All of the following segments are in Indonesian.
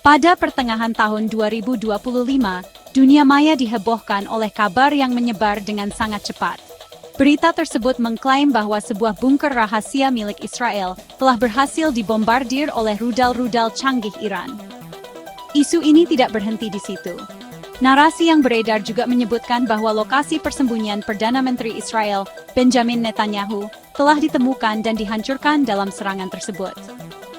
Pada pertengahan tahun 2025, dunia maya dihebohkan oleh kabar yang menyebar dengan sangat cepat. Berita tersebut mengklaim bahwa sebuah bunker rahasia milik Israel telah berhasil dibombardir oleh rudal-rudal canggih Iran. Isu ini tidak berhenti di situ. Narasi yang beredar juga menyebutkan bahwa lokasi persembunyian Perdana Menteri Israel, Benjamin Netanyahu, telah ditemukan dan dihancurkan dalam serangan tersebut.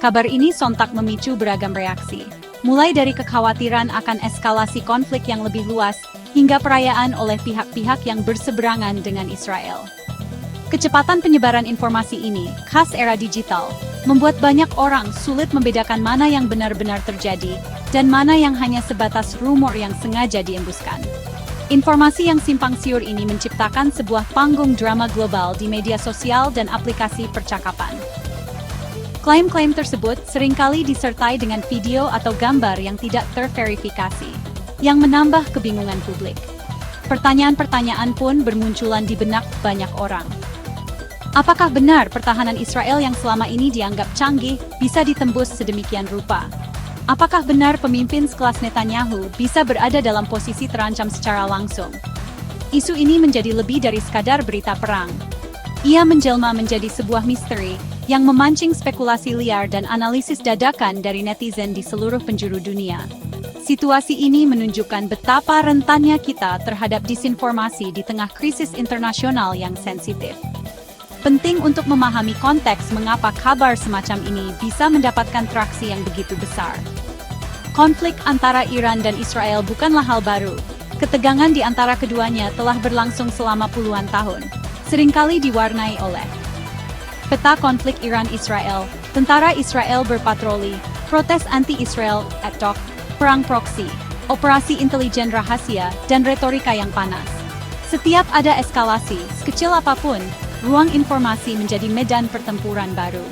Kabar ini sontak memicu beragam reaksi, mulai dari kekhawatiran akan eskalasi konflik yang lebih luas, hingga perayaan oleh pihak-pihak yang berseberangan dengan Israel. Kecepatan penyebaran informasi ini, khas era digital, membuat banyak orang sulit membedakan mana yang benar-benar terjadi, dan mana yang hanya sebatas rumor yang sengaja diembuskan. Informasi yang simpang siur ini menciptakan sebuah panggung drama global di media sosial dan aplikasi percakapan. Klaim-klaim tersebut seringkali disertai dengan video atau gambar yang tidak terverifikasi, yang menambah kebingungan publik. Pertanyaan-pertanyaan pun bermunculan di benak banyak orang. Apakah benar pertahanan Israel yang selama ini dianggap canggih bisa ditembus sedemikian rupa? Apakah benar pemimpin sekelas Netanyahu bisa berada dalam posisi terancam secara langsung? Isu ini menjadi lebih dari sekadar berita perang. Ia menjelma menjadi sebuah misteri yang memancing spekulasi liar dan analisis dadakan dari netizen di seluruh penjuru dunia. Situasi ini menunjukkan betapa rentannya kita terhadap disinformasi di tengah krisis internasional yang sensitif. Penting untuk memahami konteks mengapa kabar semacam ini bisa mendapatkan traksi yang begitu besar. Konflik antara Iran dan Israel bukanlah hal baru. Ketegangan di antara keduanya telah berlangsung selama puluhan tahun, seringkali diwarnai oleh peta konflik Iran-Israel, tentara Israel berpatroli, protes anti-Israel, ad-hoc, perang proksi, operasi intelijen rahasia, dan retorika yang panas. Setiap ada eskalasi, sekecil apapun, ruang informasi menjadi medan pertempuran baru.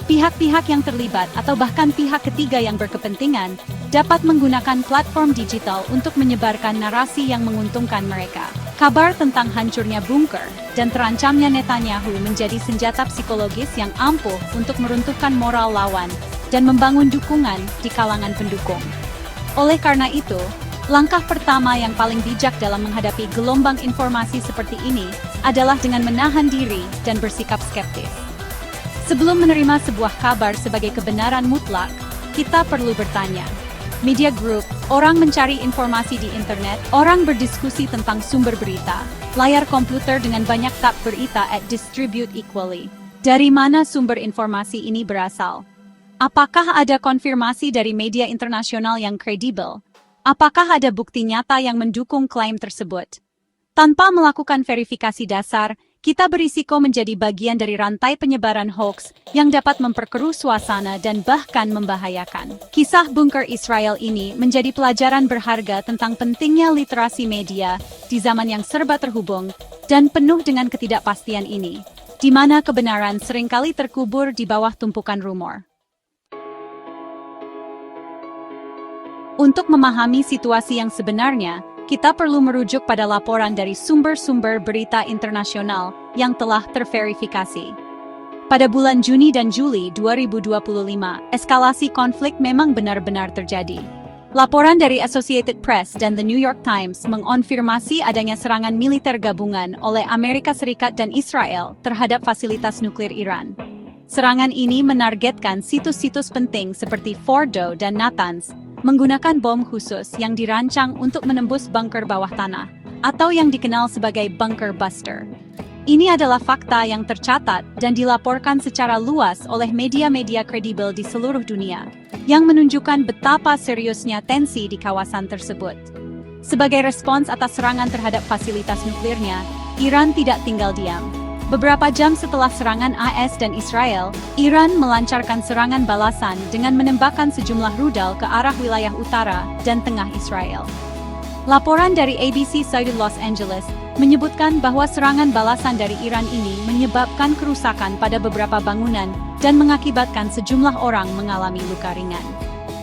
Pihak-pihak yang terlibat atau bahkan pihak ketiga yang berkepentingan dapat menggunakan platform digital untuk menyebarkan narasi yang menguntungkan mereka. Kabar tentang hancurnya bunker dan terancamnya Netanyahu menjadi senjata psikologis yang ampuh untuk meruntuhkan moral lawan dan membangun dukungan di kalangan pendukung. Oleh karena itu, langkah pertama yang paling bijak dalam menghadapi gelombang informasi seperti ini adalah dengan menahan diri dan bersikap skeptis. Sebelum menerima sebuah kabar sebagai kebenaran mutlak, kita perlu bertanya. Media group, orang mencari informasi di internet, orang berdiskusi tentang sumber berita, layar komputer dengan banyak tab berita distribute equally. Dari mana sumber informasi ini berasal? Apakah ada konfirmasi dari media internasional yang kredibel? Apakah ada bukti nyata yang mendukung klaim tersebut? Tanpa melakukan verifikasi dasar, kita berisiko menjadi bagian dari rantai penyebaran hoax yang dapat memperkeruh suasana dan bahkan membahayakan. Kisah bunker Israel ini menjadi pelajaran berharga tentang pentingnya literasi media di zaman yang serba terhubung dan penuh dengan ketidakpastian ini, di mana kebenaran seringkali terkubur di bawah tumpukan rumor. Untuk memahami situasi yang sebenarnya, kita perlu merujuk pada laporan dari sumber-sumber berita internasional yang telah terverifikasi. Pada bulan Juni dan Juli 2025, eskalasi konflik memang benar-benar terjadi. Laporan dari Associated Press dan The New York Times mengonfirmasi adanya serangan militer gabungan oleh Amerika Serikat dan Israel terhadap fasilitas nuklir Iran. Serangan ini menargetkan situs-situs penting seperti Fordo dan Natanz, menggunakan bom khusus yang dirancang untuk menembus bunker bawah tanah, atau yang dikenal sebagai bunker buster. Ini adalah fakta yang tercatat dan dilaporkan secara luas oleh media-media kredibel di seluruh dunia, yang menunjukkan betapa seriusnya tensi di kawasan tersebut. Sebagai respons atas serangan terhadap fasilitas nuklirnya, Iran tidak tinggal diam. Beberapa jam setelah serangan AS dan Israel, Iran melancarkan serangan balasan dengan menembakkan sejumlah rudal ke arah wilayah utara dan tengah Israel. Laporan dari ABC Saudi Los Angeles menyebutkan bahwa serangan balasan dari Iran ini menyebabkan kerusakan pada beberapa bangunan dan mengakibatkan sejumlah orang mengalami luka ringan.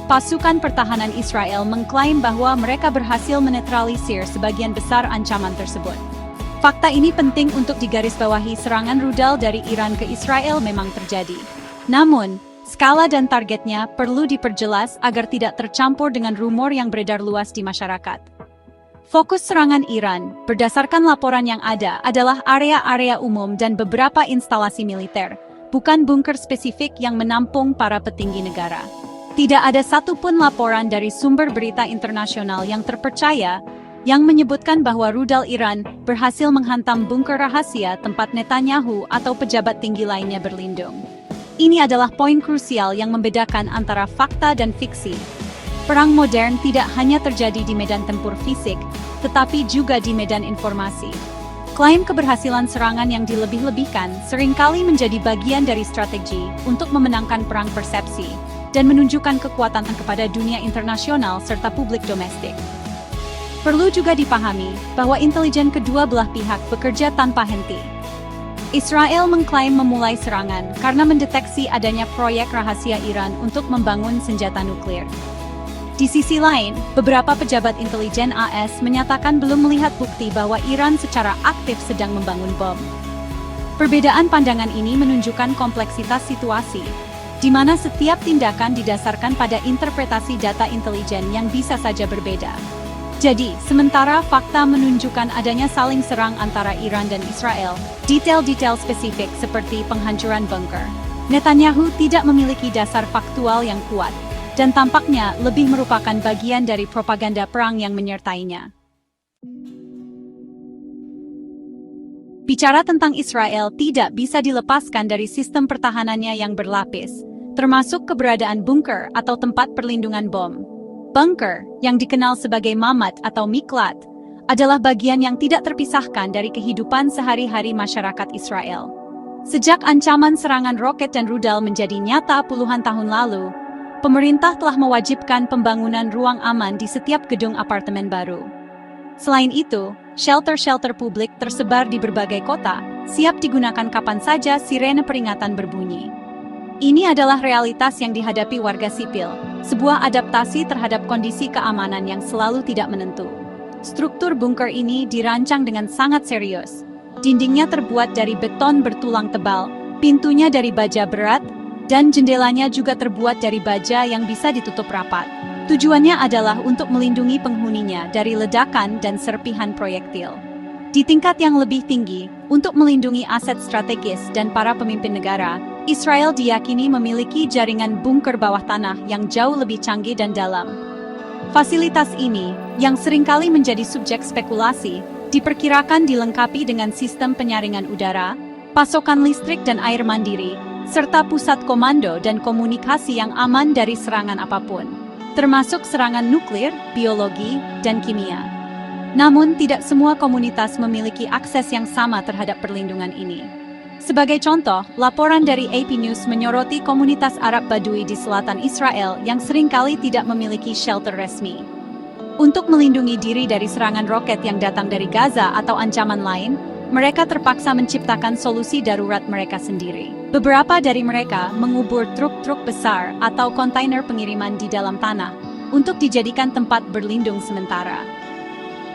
Pasukan pertahanan Israel mengklaim bahwa mereka berhasil menetralisir sebagian besar ancaman tersebut. Fakta ini penting untuk digarisbawahi. Serangan rudal dari Iran ke Israel memang terjadi. Namun, Skala dan targetnya perlu diperjelas agar tidak tercampur dengan rumor yang beredar luas di masyarakat. Fokus serangan Iran, berdasarkan laporan yang ada, adalah area-area umum dan beberapa instalasi militer, bukan bunker spesifik yang menampung para petinggi negara. Tidak ada satupun laporan dari sumber berita internasional yang terpercaya yang menyebutkan bahwa rudal Iran berhasil menghantam bunker rahasia tempat Netanyahu atau pejabat tinggi lainnya berlindung. Ini adalah poin krusial yang membedakan antara fakta dan fiksi. Perang modern tidak hanya terjadi di medan tempur fisik, tetapi juga di medan informasi. Klaim keberhasilan serangan yang dilebih-lebihkan seringkali menjadi bagian dari strategi untuk memenangkan perang persepsi dan menunjukkan kekuatan kepada dunia internasional serta publik domestik. Perlu juga dipahami bahwa intelijen kedua belah pihak bekerja tanpa henti. Israel mengklaim memulai serangan karena mendeteksi adanya proyek rahasia Iran untuk membangun senjata nuklir. Di sisi lain, beberapa pejabat intelijen AS menyatakan belum melihat bukti bahwa Iran secara aktif sedang membangun bom. Perbedaan pandangan ini menunjukkan kompleksitas situasi, di mana setiap tindakan didasarkan pada interpretasi data intelijen yang bisa saja berbeda. Jadi, sementara fakta menunjukkan adanya saling serang antara Iran dan Israel, detail-detail spesifik seperti penghancuran bunker, Netanyahu tidak memiliki dasar faktual yang kuat, dan tampaknya lebih merupakan bagian dari propaganda perang yang menyertainya. Bicara tentang Israel tidak bisa dilepaskan dari sistem pertahanannya yang berlapis, termasuk keberadaan bunker atau tempat perlindungan bom. Bunker, yang dikenal sebagai mamat atau miklat, adalah bagian yang tidak terpisahkan dari kehidupan sehari-hari masyarakat Israel. Sejak ancaman serangan roket dan rudal menjadi nyata puluhan tahun lalu, pemerintah telah mewajibkan pembangunan ruang aman di setiap gedung apartemen baru. Selain itu, shelter-shelter publik tersebar di berbagai kota, siap digunakan kapan saja sirene peringatan berbunyi. Ini adalah realitas yang dihadapi warga sipil, sebuah adaptasi terhadap kondisi keamanan yang selalu tidak menentu. Struktur bunker ini dirancang dengan sangat serius. Dindingnya terbuat dari beton bertulang tebal, pintunya dari baja berat, dan jendelanya juga terbuat dari baja yang bisa ditutup rapat. Tujuannya adalah untuk melindungi penghuninya dari ledakan dan serpihan proyektil. Di tingkat yang lebih tinggi, untuk melindungi aset strategis dan para pemimpin negara, Israel diyakini memiliki jaringan bunker bawah tanah yang jauh lebih canggih dan dalam. Fasilitas ini, yang seringkali menjadi subjek spekulasi, diperkirakan dilengkapi dengan sistem penyaringan udara, pasokan listrik dan air mandiri, serta pusat komando dan komunikasi yang aman dari serangan apapun, termasuk serangan nuklir, biologi, dan kimia. Namun, tidak semua komunitas memiliki akses yang sama terhadap perlindungan ini. Sebagai contoh, laporan dari AP News menyoroti komunitas Arab Badui di selatan Israel yang seringkali tidak memiliki shelter resmi. Untuk melindungi diri dari serangan roket yang datang dari Gaza atau ancaman lain, mereka terpaksa menciptakan solusi darurat mereka sendiri. Beberapa dari mereka mengubur truk-truk besar atau kontainer pengiriman di dalam tanah untuk dijadikan tempat berlindung sementara.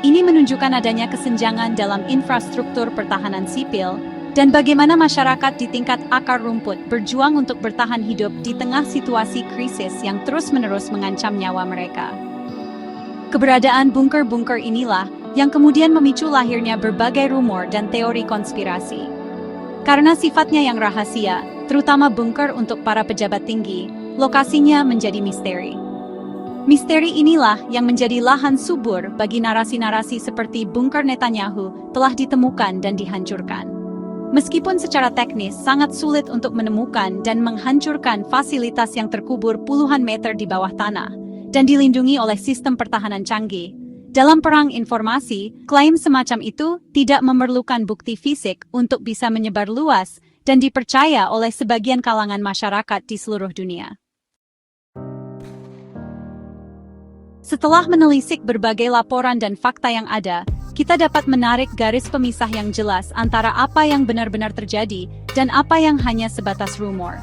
Ini menunjukkan adanya kesenjangan dalam infrastruktur pertahanan sipil dan bagaimana masyarakat di tingkat akar rumput berjuang untuk bertahan hidup di tengah situasi krisis yang terus-menerus mengancam nyawa mereka. Keberadaan bunker-bunker inilah yang kemudian memicu lahirnya berbagai rumor dan teori konspirasi. Karena sifatnya yang rahasia, terutama bunker untuk para pejabat tinggi, lokasinya menjadi misteri. Misteri inilah yang menjadi lahan subur bagi narasi-narasi seperti bunker Netanyahu telah ditemukan dan dihancurkan. Meskipun secara teknis sangat sulit untuk menemukan dan menghancurkan fasilitas yang terkubur puluhan meter di bawah tanah dan dilindungi oleh sistem pertahanan canggih, dalam perang informasi, klaim semacam itu tidak memerlukan bukti fisik untuk bisa menyebar luas dan dipercaya oleh sebagian kalangan masyarakat di seluruh dunia. Setelah menelisik berbagai laporan dan fakta yang ada, kita dapat menarik garis pemisah yang jelas antara apa yang benar-benar terjadi dan apa yang hanya sebatas rumor.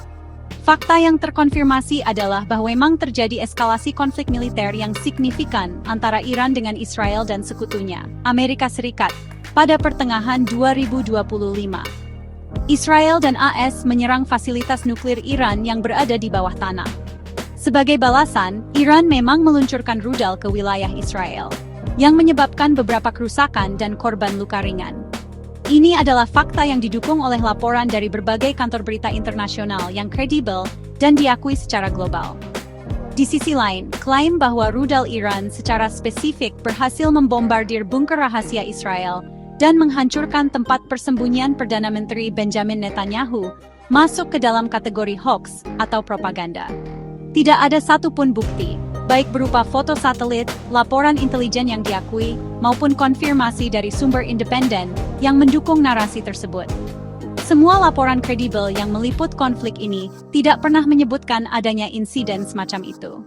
Fakta yang terkonfirmasi adalah bahwa memang terjadi eskalasi konflik militer yang signifikan antara Iran dengan Israel dan sekutunya, Amerika Serikat, pada pertengahan 2025. Israel dan AS menyerang fasilitas nuklir Iran yang berada di bawah tanah. Sebagai balasan, Iran memang meluncurkan rudal ke wilayah Israel, yang menyebabkan beberapa kerusakan dan korban luka ringan. Ini adalah fakta yang didukung oleh laporan dari berbagai kantor berita internasional yang kredibel dan diakui secara global. Di sisi lain, klaim bahwa rudal Iran secara spesifik berhasil membombardir bunker rahasia Israel dan menghancurkan tempat persembunyian Perdana Menteri Benjamin Netanyahu masuk ke dalam kategori hoax atau propaganda. Tidak ada satupun bukti, baik berupa foto satelit, laporan intelijen yang diakui, maupun konfirmasi dari sumber independen yang mendukung narasi tersebut. Semua laporan kredibel yang meliput konflik ini tidak pernah menyebutkan adanya insiden semacam itu.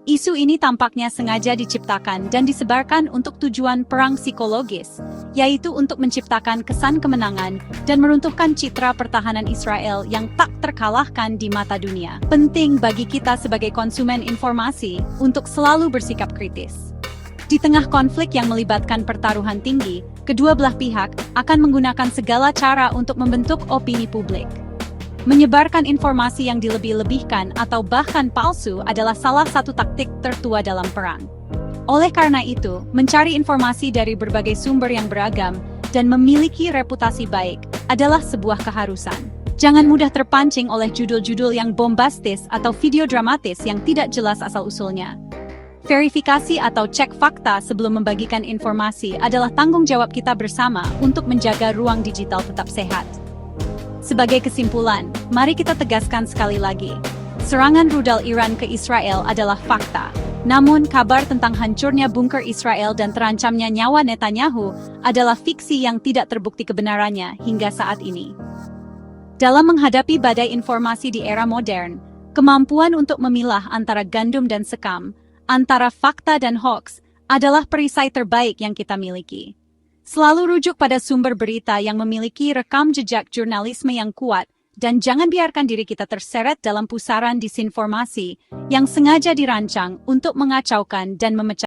Isu ini tampaknya sengaja diciptakan dan disebarkan untuk tujuan perang psikologis, yaitu untuk menciptakan kesan kemenangan dan meruntuhkan citra pertahanan Israel yang tak terkalahkan di mata dunia. Penting bagi kita sebagai konsumen informasi untuk selalu bersikap kritis. Di tengah konflik yang melibatkan pertaruhan tinggi, kedua belah pihak akan menggunakan segala cara untuk membentuk opini publik. Menyebarkan informasi yang dilebih-lebihkan atau bahkan palsu adalah salah satu taktik tertua dalam perang. Oleh karena itu, mencari informasi dari berbagai sumber yang beragam dan memiliki reputasi baik adalah sebuah keharusan. Jangan mudah terpancing oleh judul-judul yang bombastis atau video dramatis yang tidak jelas asal-usulnya. Verifikasi atau cek fakta sebelum membagikan informasi adalah tanggung jawab kita bersama untuk menjaga ruang digital tetap sehat. Sebagai kesimpulan, mari kita tegaskan sekali lagi, serangan rudal Iran ke Israel adalah fakta. Namun, kabar tentang hancurnya bunker Israel dan terancamnya nyawa Netanyahu adalah fiksi yang tidak terbukti kebenarannya hingga saat ini. Dalam menghadapi badai informasi di era modern, kemampuan untuk memilah antara gandum dan sekam, antara fakta dan hoax, adalah perisai terbaik yang kita miliki. Selalu rujuk pada sumber berita yang memiliki rekam jejak jurnalisme yang kuat, dan jangan biarkan diri kita terseret dalam pusaran disinformasi yang sengaja dirancang untuk mengacaukan dan memecah